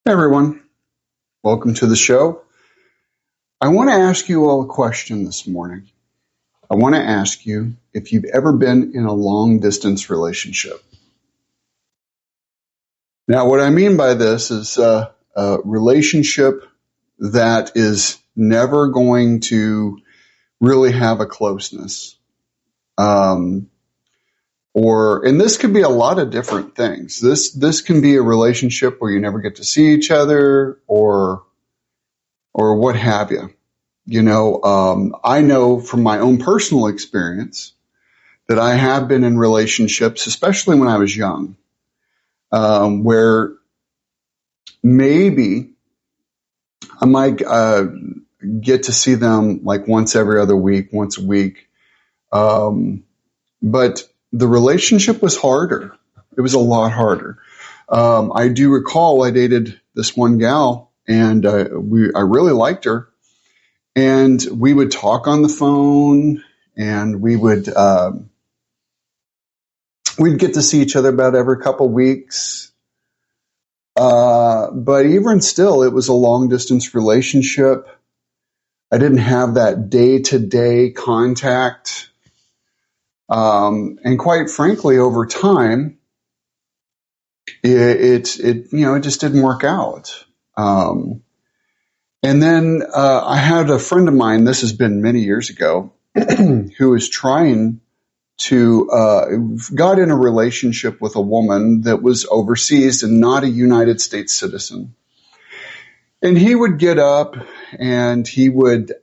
Hey everyone, welcome to the show. I want to ask you all a question this morning. I want to ask you if you've ever been in a long distance relationship. Now, what I mean by this is a relationship that is never going to really have a closeness. And this could be a lot of different things. This can be a relationship where you never get to see each other or what have you. I know from my own personal experience that I have been in relationships, especially when I was young, where maybe I might get to see them like once every other week, once a week. But the relationship was harder. It was a lot harder. I do recall I dated this one gal, and I really liked her. And we would talk on the phone, and we'd get to see each other about every couple weeks. But even still, it was a long distance relationship. I didn't have that day-to-day contact. And quite frankly, over time, it just didn't work out. And then I had a friend of mine, this has been many years ago, who was trying to, got in a relationship with a woman that was overseas and not a United States citizen. And he would get up and he would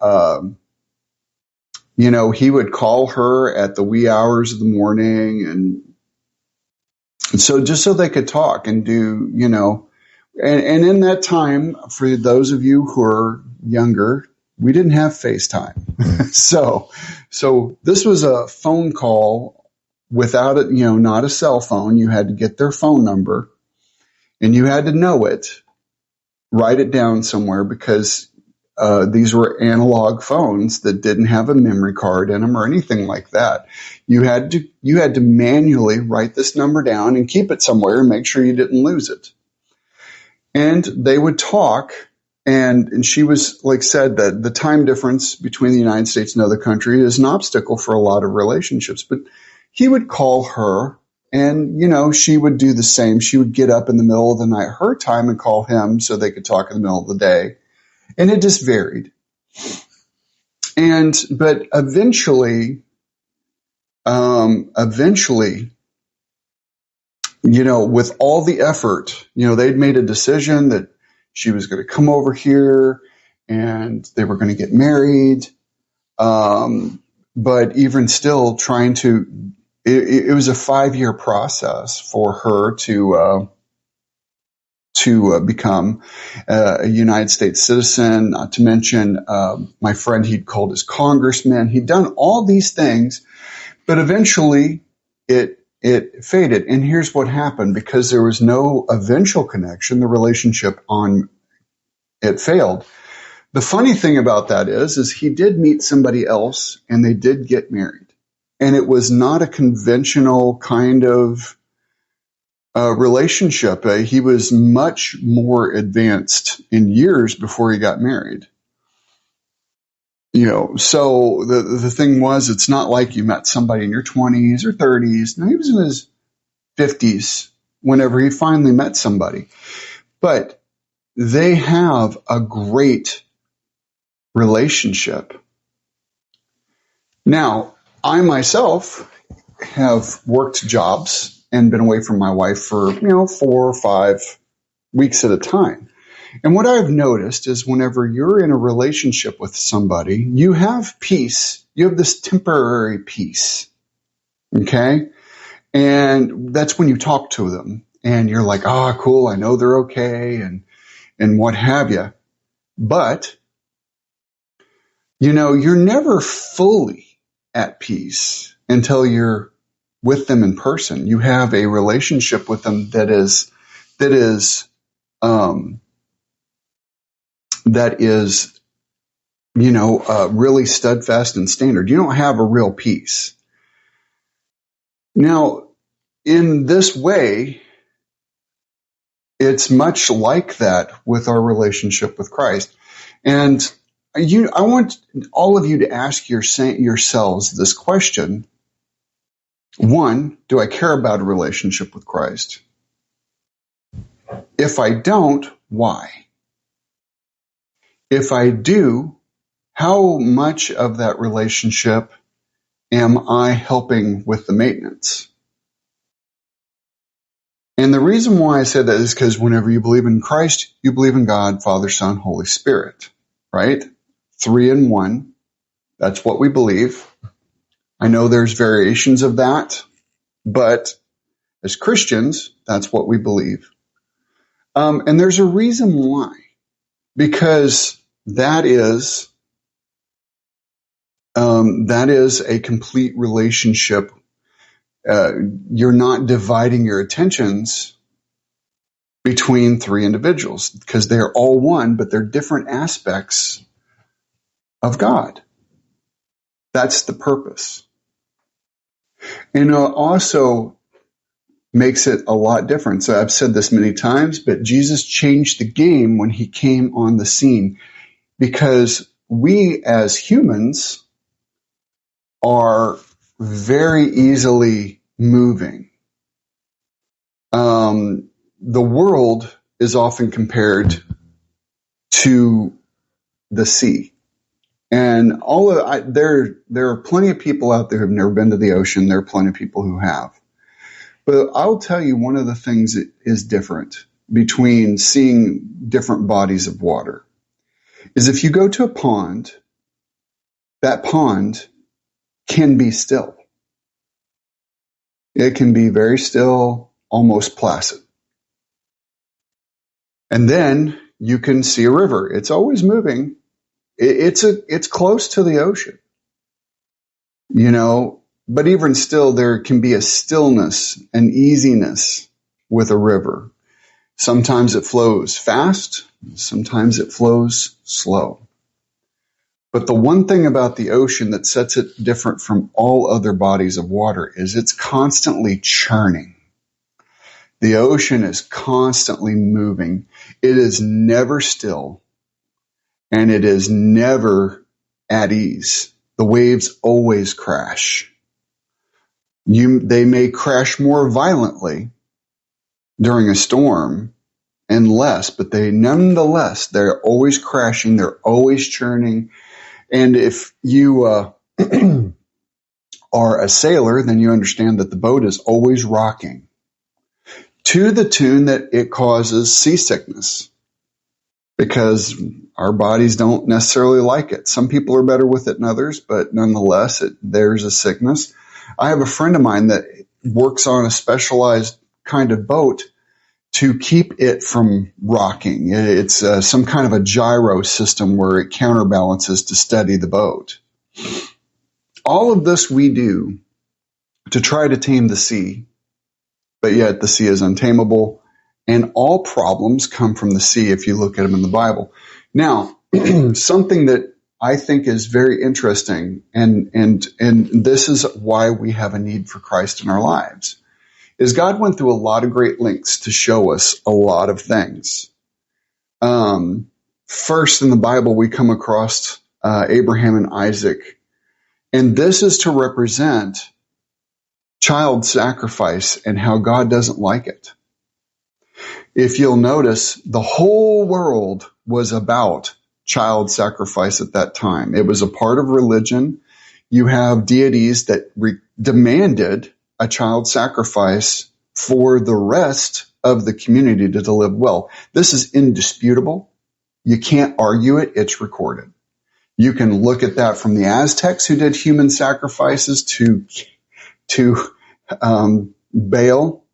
call her at the wee hours of the morning. And so just so they could talk and do, and in that time, for those of you who are younger, we didn't have FaceTime. So this was a phone call without it, not a cell phone. You had to get their phone number and you had to know it, write it down somewhere because these were analog phones that didn't have a memory card in them or anything like that. You had to manually write this number down and keep it somewhere and make sure you didn't lose it. And they would talk, and she was, like said, that the time difference between the United States and other countries is an obstacle for a lot of relationships. But he would call her, and, she would do the same. She would get up in the middle of the night, her time, and call him so they could talk in the middle of the day. And it just varied. But eventually, with all the effort, they'd made a decision that she was going to come over here and they were going to get married. But even still it was a 5-year process for her to become a United States citizen, not to mention my friend he'd called his congressman. He'd done all these things, but eventually it faded. And here's what happened. Because there was no eventual connection, the relationship it failed. The funny thing about that is he did meet somebody else and they did get married. And it was not a conventional kind of relationship. He was much more advanced in years before he got married. So the thing was, it's not like you met somebody in your 20s or 30s. No, he was in his 50s whenever he finally met somebody. But they have a great relationship. Now, I myself have worked jobs and been away from my wife for, 4 or 5 weeks at a time. And what I've noticed is whenever you're in a relationship with somebody, you have peace. You have this temporary peace. Okay? And that's when you talk to them and you're like, cool, I know they're okay and what have you. But, you're never fully at peace until you're with them in person. You have a relationship with them that is really steadfast and standard. You don't have a real peace. Now, in this way, It's much like that with our relationship with Christ. And I want all of you to ask yourselves this question. One, do I care about a relationship with Christ? If I don't, why? If I do, how much of that relationship am I helping with the maintenance? And the reason why I said that is because whenever you believe in Christ, you believe in God, Father, Son, Holy Spirit, right? 3 in 1. That's what we believe. I know there's variations of that, but as Christians, that's what we believe. And there's a reason why. Because that is a complete relationship. You're not dividing your attentions between 3 individuals because they're all one, but they're different aspects of God. That's the purpose. And it also makes it a lot different. So I've said this many times, but Jesus changed the game when he came on the scene because we as humans are very easily moving. The world is often compared to the sea. And there are plenty of people out there who've never been to the ocean. There are plenty of people who have. But I'll tell you one of the things that is different between seeing different bodies of water is if you go to a pond, that pond can be still. It can be very still, almost placid. And then you can see a river. It's always moving. It's close to the ocean, but even still, there can be a stillness and easiness with a river. Sometimes it flows fast. Sometimes it flows slow. But the one thing about the ocean that sets it different from all other bodies of water is it's constantly churning. The ocean is constantly moving. It is never still, and it is never at ease. The waves always crash. They may crash more violently during a storm and less, but nonetheless, they're always crashing. They're always churning. And if you are a sailor, then you understand that the boat is always rocking to the tune that it causes seasickness because our bodies don't necessarily like it. Some people are better with it than others, but nonetheless, there's a sickness. I have a friend of mine that works on a specialized kind of boat to keep it from rocking. It's some kind of a gyro system where it counterbalances to steady the boat. All of this we do to try to tame the sea, but yet the sea is untamable, and all problems come from the sea if you look at them in the Bible. Now, something that I think is very interesting, and this is why we have a need for Christ in our lives, is God went through a lot of great lengths to show us a lot of things. First in the Bible, we come across Abraham and Isaac, and this is to represent child sacrifice and how God doesn't like it. If you'll notice, the whole world was about child sacrifice at that time. It was a part of religion. You have deities that demanded a child sacrifice for the rest of the community to live well. This is indisputable. You can't argue it. It's recorded. You can look at that from the Aztecs who did human sacrifices to Baal,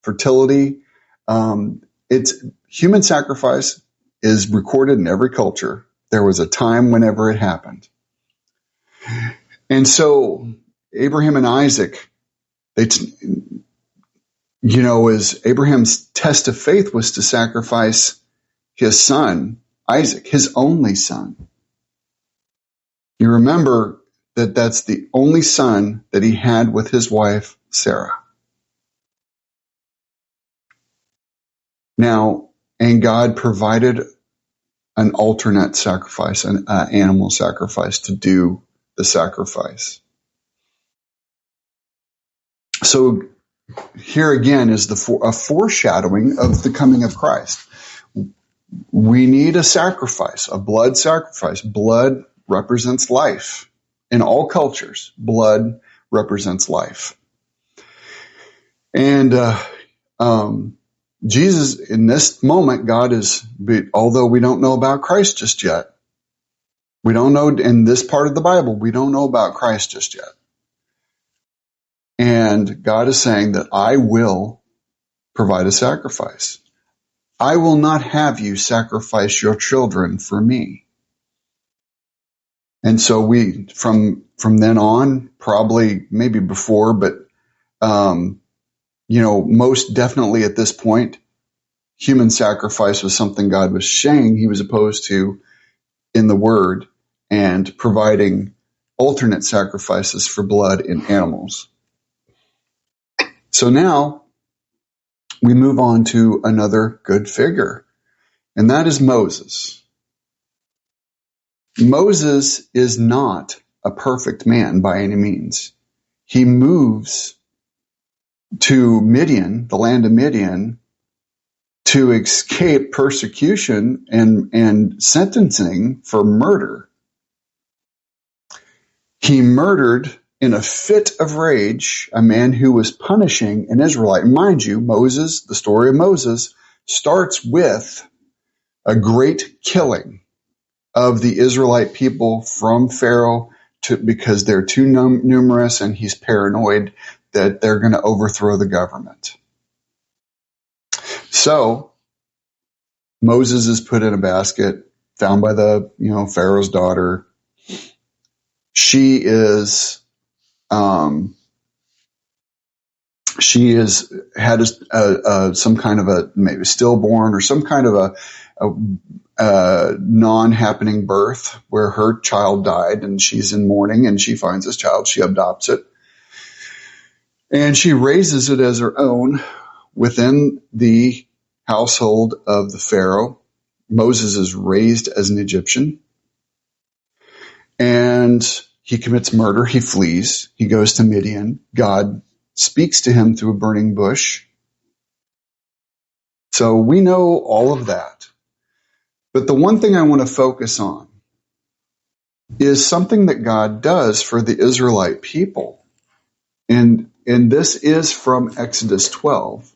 fertility. It's human sacrifice is recorded in every culture. There was a time whenever it happened. And so Abraham and Isaac, as Abraham's test of faith was to sacrifice his son, Isaac, his only son. You remember that that's the only son that he had with his wife, Sarah. Now, and God provided an alternate sacrifice, an animal sacrifice to do the sacrifice. So here again is a foreshadowing of the coming of Christ. We need a sacrifice, a blood sacrifice. Blood represents life. In all cultures, blood represents life. And Jesus, in this moment, God is, although we don't know about Christ just yet, we don't know in this part of the Bible, we don't know about Christ just yet. And God is saying that I will provide a sacrifice. I will not have you sacrifice your children for me. And so we, from then on, probably maybe before, but, most definitely at this point, human sacrifice was something God was saying he was opposed to in the Word, and providing alternate sacrifices for blood in animals. So now we move on to another good figure, and that is Moses. Moses is not a perfect man by any means. He moves to Midian, the land of Midian, to escape persecution and sentencing for murder. He murdered, in a fit of rage, a man who was punishing an Israelite. Mind you, Moses, the story of Moses, starts with a great killing of the Israelite people from Pharaoh because they're too numerous, and he's paranoid that they're going to overthrow the government. So Moses is put in a basket, found by the Pharaoh's daughter. She is had some kind of a maybe stillborn or some kind of a non-happening birth where her child died, and she's in mourning, and she finds this child, she adopts it, and she raises it as her own within the household of the Pharaoh. Moses is raised as an Egyptian, and he commits murder. He flees. He goes to Midian. God speaks to him through a burning bush. So we know all of that. But the one thing I want to focus on is something that God does for the Israelite people. And this is from Exodus 12.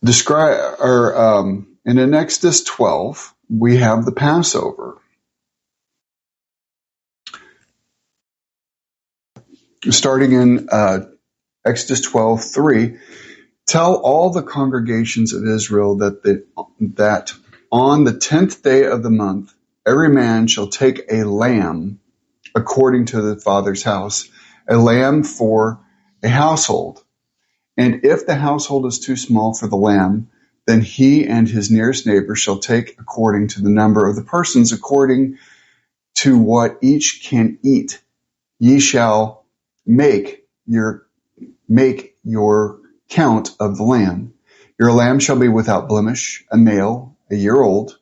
And in Exodus 12, we have the Passover. Starting in Exodus 12:3, tell all the congregations of Israel that on the 10th day of the month, every man shall take a lamb according to the father's house, a lamb for a household. And if the household is too small for the lamb, then he and his nearest neighbor shall take according to the number of the persons, according to what each can eat. Ye shall make your count of the lamb. Your lamb shall be without blemish, a male, a year old.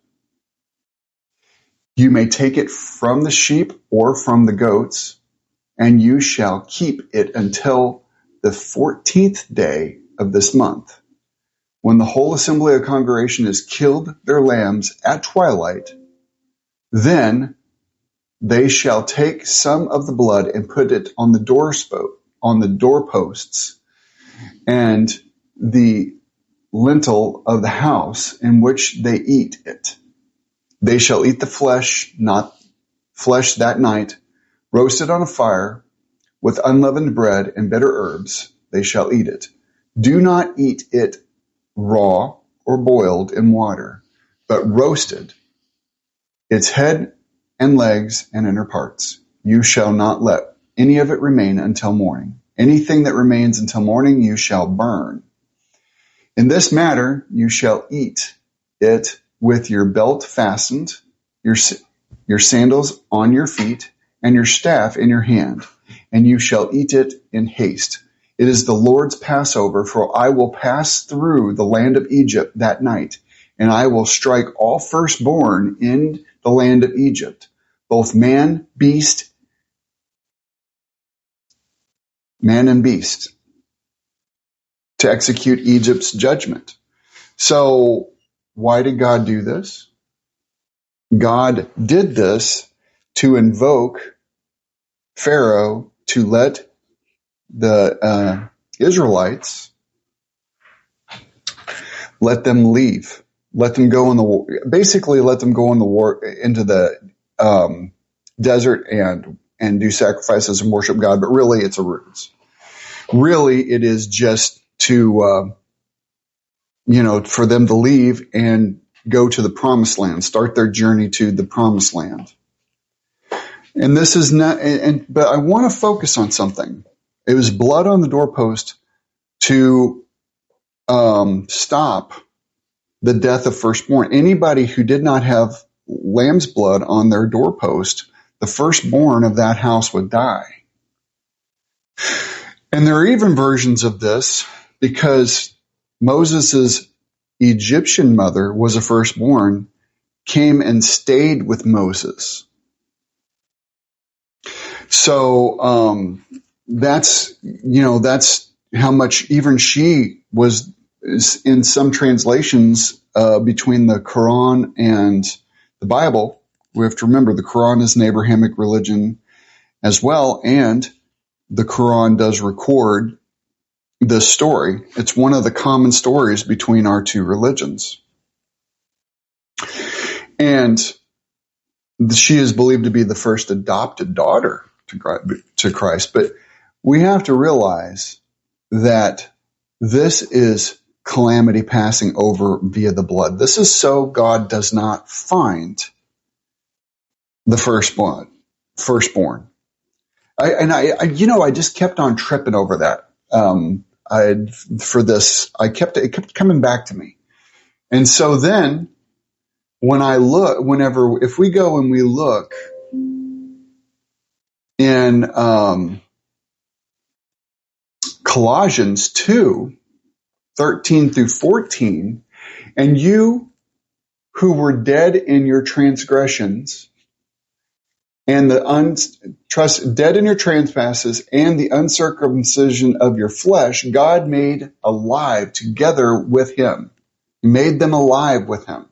You may take it from the sheep or from the goats, and you shall keep it until the 14th day of this month. When the whole assembly of congregation has killed their lambs at twilight, then they shall take some of the blood and put it on the doorposts and the lintel of the house in which they eat it. They shall eat the flesh, not flesh that night, roasted on a fire with unleavened bread and bitter herbs. They shall eat it. Do not eat it raw or boiled in water, but roasted, its head and legs and inner parts. You shall not let any of it remain until morning. Anything that remains until morning you shall burn. In this matter you shall eat it with your belt fastened, your sandals on your feet, and your staff in your hand, and you shall eat it in haste. It is the Lord's Passover, for I will pass through the land of Egypt that night, and I will strike all firstborn in the land of Egypt, both man and beast, to execute Egypt's judgment. So why did God do this? God did this to invoke Pharaoh to let the Israelites, let them leave, let them go in the war, basically let them go in the war into the desert and do sacrifices and worship God. But really, it's a ruse. Really, it is just to for them to leave and go to the promised land, start their journey to the promised land. And this is not, but I want to focus on something. It was blood on the doorpost to stop the death of firstborn. Anybody who did not have lamb's blood on their doorpost, the firstborn of that house would die. And there are even versions of this because Moses' Egyptian mother was a firstborn, came and stayed with Moses. So that's how much even she was in some translations between the Quran and the Bible. We have to remember the Quran is an Abrahamic religion as well, and the Quran does record this story. It's one of the common stories between our two religions. And she is believed to be the first adopted daughter to Christ. But we have to realize that this is calamity passing over via the blood. This is so God does not find the firstborn. I just kept on tripping over that. It kept coming back to me. And so then if we go and we look in Colossians 2:13 through 14, and you who were dead in your transgressions and dead in your trespasses and the uncircumcision of your flesh, God made alive together with him. He made them alive with him.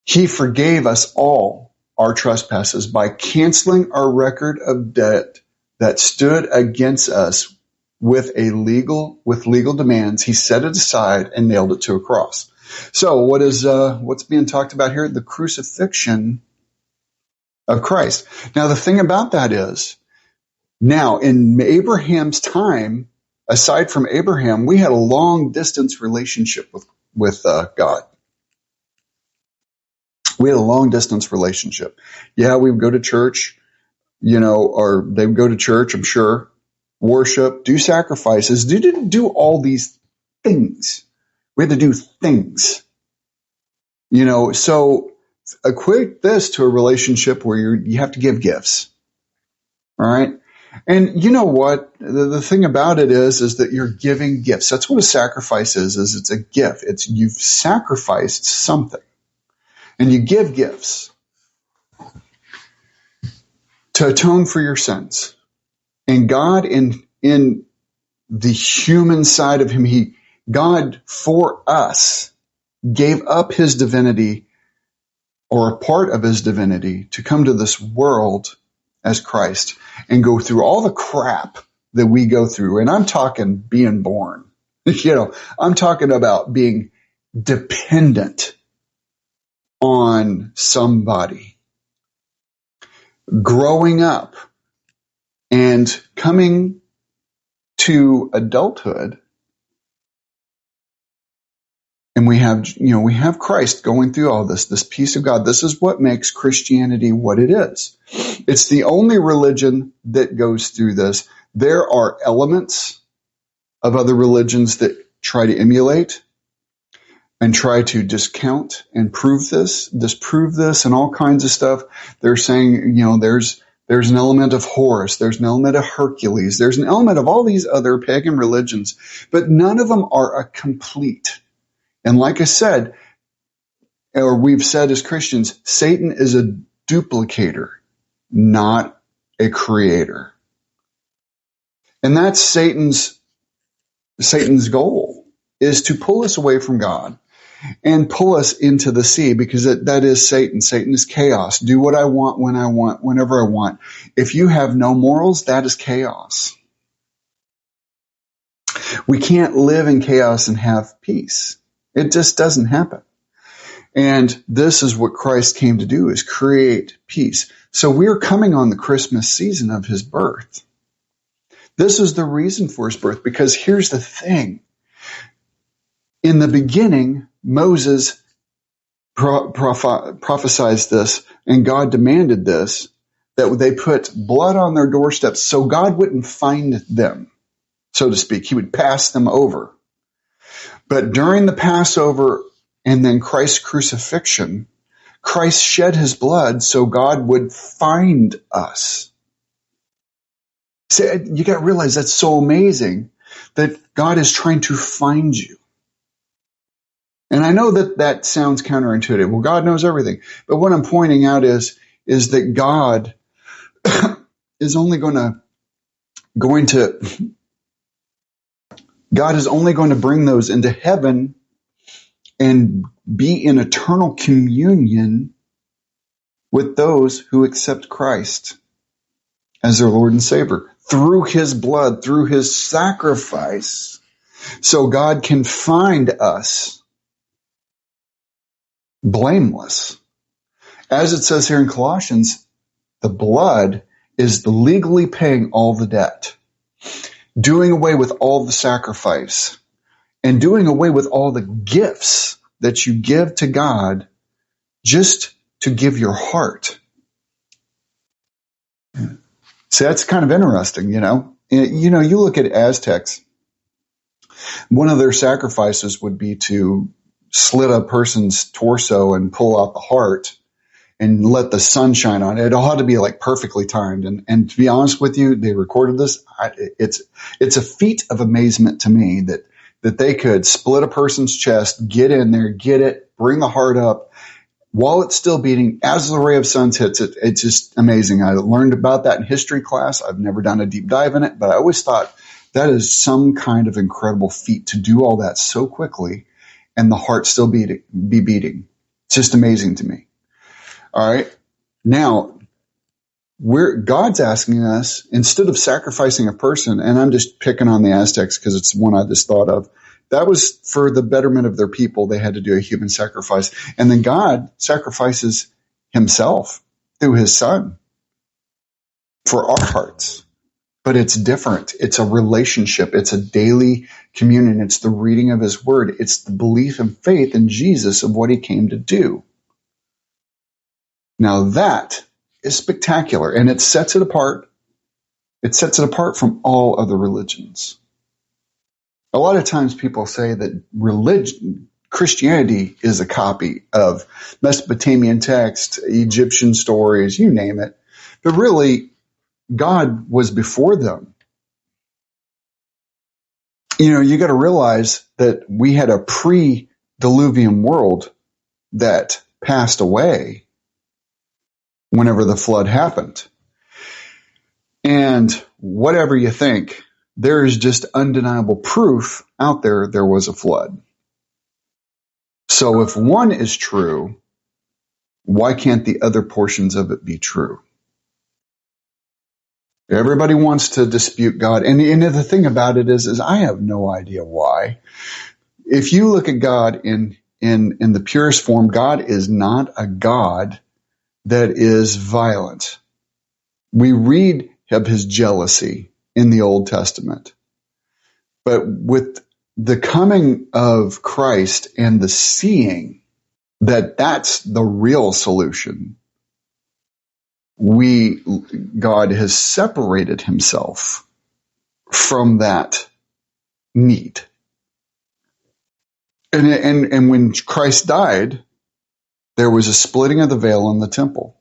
He forgave us all our trespasses by canceling our record of debt that stood against us with legal demands. He set it aside and nailed it to a cross. So what's being talked about here? The crucifixion of Christ. Now, the thing about that is, now in Abraham's time, aside from Abraham, we had a long distance relationship with God. We had a long distance relationship. Yeah, we would go to church, or they would go to church, I'm sure, worship, do sacrifices, do all these things. We had to do things. So equate this to a relationship where you have to give gifts. All right. And you know what? The thing about it is that you're giving gifts. That's what a sacrifice is it's a gift. You've sacrificed something. And you give gifts to atone for your sins. And God, in the human side of him, God for us gave up his divinity, or a part of his divinity, to come to this world as Christ and go through all the crap that we go through. And I'm talking being born. I'm talking about being dependent on somebody, growing up and coming to adulthood. And we have Christ going through all this peace of God. This is what makes Christianity what it is. It's the only religion that goes through this. There are elements of other religions that try to emulate and try to discount and disprove this and all kinds of stuff. They're saying, there's There's an element of Horus. There's an element of Hercules. There's an element of all these other pagan religions, but none of them are a complete. And like I said, or we've said as Christians, Satan is a duplicator, not a creator. And that's Satan's goal, is to pull us away from God and pull us into the sea, because that is Satan. Satan is chaos. Do what I want, when I want, whenever I want. If you have no morals, that is chaos. We can't live in chaos and have peace. It just doesn't happen. And this is what Christ came to do, is create peace. So we're coming on the Christmas season of his birth. This is the reason for his birth, because here's the thing. In the beginning, Moses prophesied this, and God demanded this, that they put blood on their doorsteps so God wouldn't find them, so to speak. He would pass them over. But during the Passover and then Christ's crucifixion, Christ shed his blood so God would find us. See, you got to realize that's so amazing that God is trying to find you. And I know that sounds counterintuitive. Well, God knows everything. But what I'm pointing out is that God is only going to God is only going to bring those into heaven and be in eternal communion with those who accept Christ as their Lord and Savior through his blood, through his sacrifice, so God can find us blameless. As it says here in Colossians, the blood is legally paying all the debt, doing away with all the sacrifice, and doing away with all the gifts that you give to God just to give your heart. See, that's kind of interesting, you know. You look at Aztecs, one of their sacrifices would be to slit a person's torso and pull out the heart and let the sun shine on it. It ought to be like perfectly timed. And to be honest with you, they recorded this. It's a feat of amazement to me that they could split a person's chest, get in there, get it, bring the heart up while it's still beating, as the ray of sun hits it. It's just amazing. I learned about that in history class. I've never done a deep dive in it, but I always thought that is some kind of incredible feat to do all that so quickly and the heart still be beating. It's just amazing to me. All right. Now, God's asking us, instead of sacrificing a person, and I'm just picking on the Aztecs because it's one I just thought of, that was for the betterment of their people. They had to do a human sacrifice. And then God sacrifices himself through his son for our hearts. But it's different. It's a relationship. It's a daily communion. It's the reading of his word. It's the belief and faith in Jesus of what he came to do. Now that is spectacular, and it sets it apart. It sets it apart from all other religions. A lot of times people say that Christianity is a copy of Mesopotamian texts, Egyptian stories, you name it. But really, God was before them. You got to realize that we had a pre-diluvian world that passed away whenever the flood happened. And whatever you think, there is just undeniable proof out there was a flood. So if one is true, why can't the other portions of it be true? Everybody wants to dispute God. And the thing about it is I have no idea why. If you look at God in the purest form, God is not a God that is violent. We read of his jealousy in the Old Testament. But with the coming of Christ and the seeing that that's the real solution, God has separated himself from that need. And when Christ died, there was a splitting of the veil in the temple.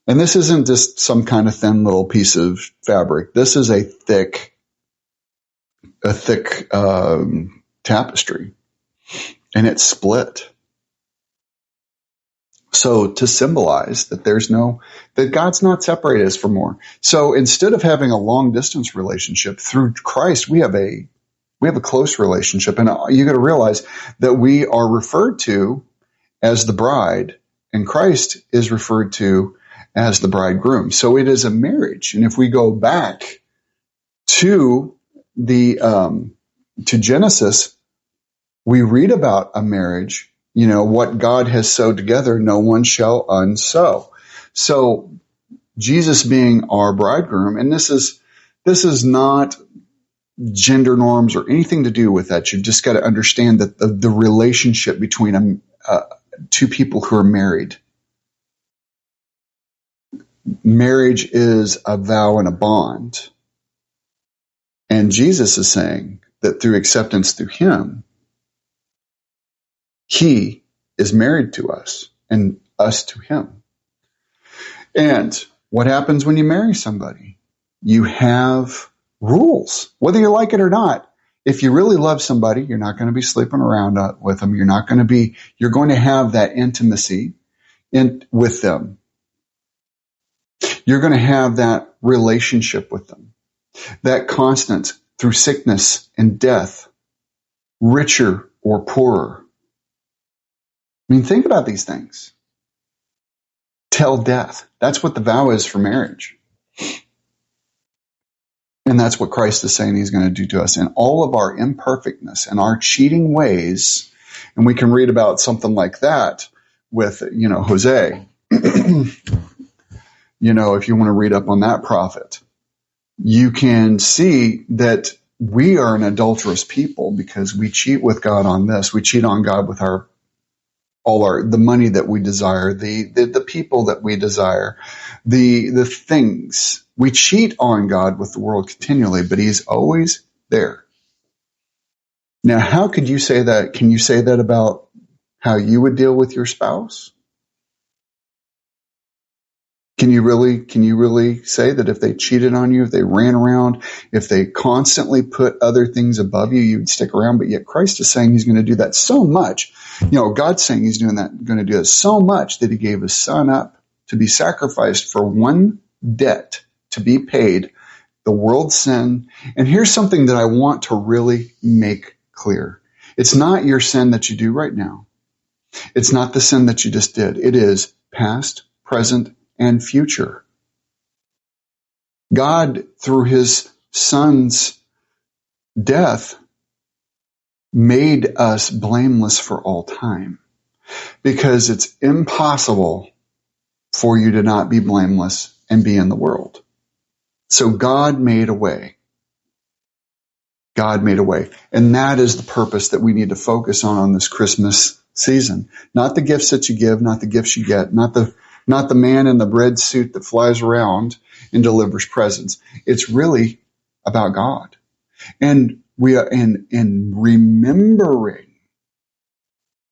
And this isn't just some kind of thin little piece of fabric. This is a thick tapestry, and it's split. So to symbolize that that God's not separated us from more. So instead of having a long distance relationship through Christ, we have a close relationship. And you got to realize that we are referred to as the bride, and Christ is referred to as the bridegroom. So it is a marriage. And if we go back to to Genesis, we read about a marriage. What God has sewed together, no one shall unsew. So Jesus being our bridegroom, and this is not gender norms or anything to do with that. You've just got to understand that the relationship between two people who are married. Marriage is a vow and a bond. And Jesus is saying that through acceptance through him, he is married to us and us to him. And what happens when you marry somebody? You have rules, whether you like it or not. If you really love somebody, you're not going to be sleeping around with them. You're going to have that intimacy with them. You're going to have that relationship with them, that constant through sickness and death, richer or poorer. I mean, think about these things. Till death. That's what the vow is for marriage. And that's what Christ is saying he's going to do to us. In all of our imperfectness and our cheating ways, and we can read about something like that with, Hosea. If you want to read up on that prophet, you can see that we are an adulterous people because we cheat with God on this. We cheat on God with the money that we desire, the people that we desire, the things. We cheat on God with the world continually, but he's always there. Now, how could you say that? Can you say that about how you would deal with your spouse? Can you really say that if they cheated on you, if they ran around, if they constantly put other things above you, you'd stick around? But yet Christ is saying he's going to do that so much. God's saying he's going to do that so much that he gave his son up to be sacrificed for one debt to be paid, the world's sin. And here's something that I want to really make clear. It's not your sin that you do right now. It's not the sin that you just did. It is past, present, and future. God, through his son's death, made us blameless for all time, because it's impossible for you to not be blameless and be in the world. So God made a way. God made a way. And that is the purpose that we need to focus on this Christmas season. Not the gifts that you give, not the gifts you get, not the man in the bread suit that flies around and delivers presents. It's really about God. And we are in remembering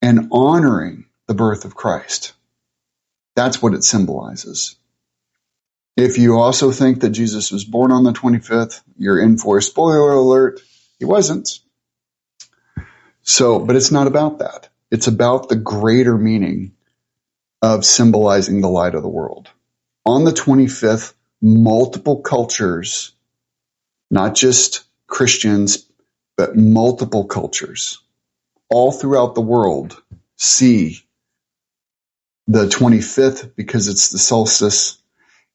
and honoring the birth of Christ. That's what it symbolizes. If you also think that Jesus was born on the 25th, you're in for a spoiler alert. He wasn't. But it's not about that. It's about the greater meaning of symbolizing the light of the world. On the 25th, multiple cultures, not just Christians, but multiple cultures all throughout the world see the 25th because it's the solstice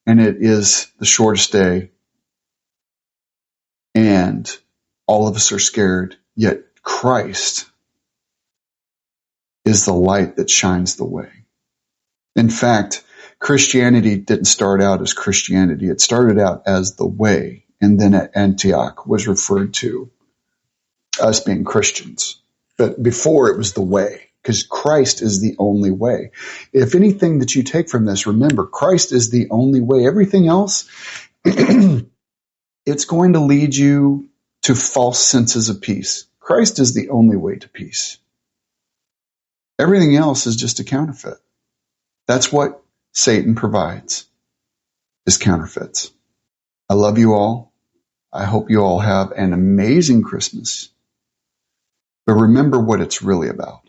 and it is the shortest day. And all of us are scared, yet Christ is the light that shines the way. In fact, Christianity didn't start out as Christianity. It started out as the way, and then at Antioch was referred to us being Christians. But before it was the way, because Christ is the only way. If anything that you take from this, remember, Christ is the only way. Everything else, it's going to lead you to false senses of peace. Christ is the only way to peace. Everything else is just a counterfeit. That's what Satan provides. is counterfeits. I love you all. I hope you all have an amazing Christmas. But remember what it's really about.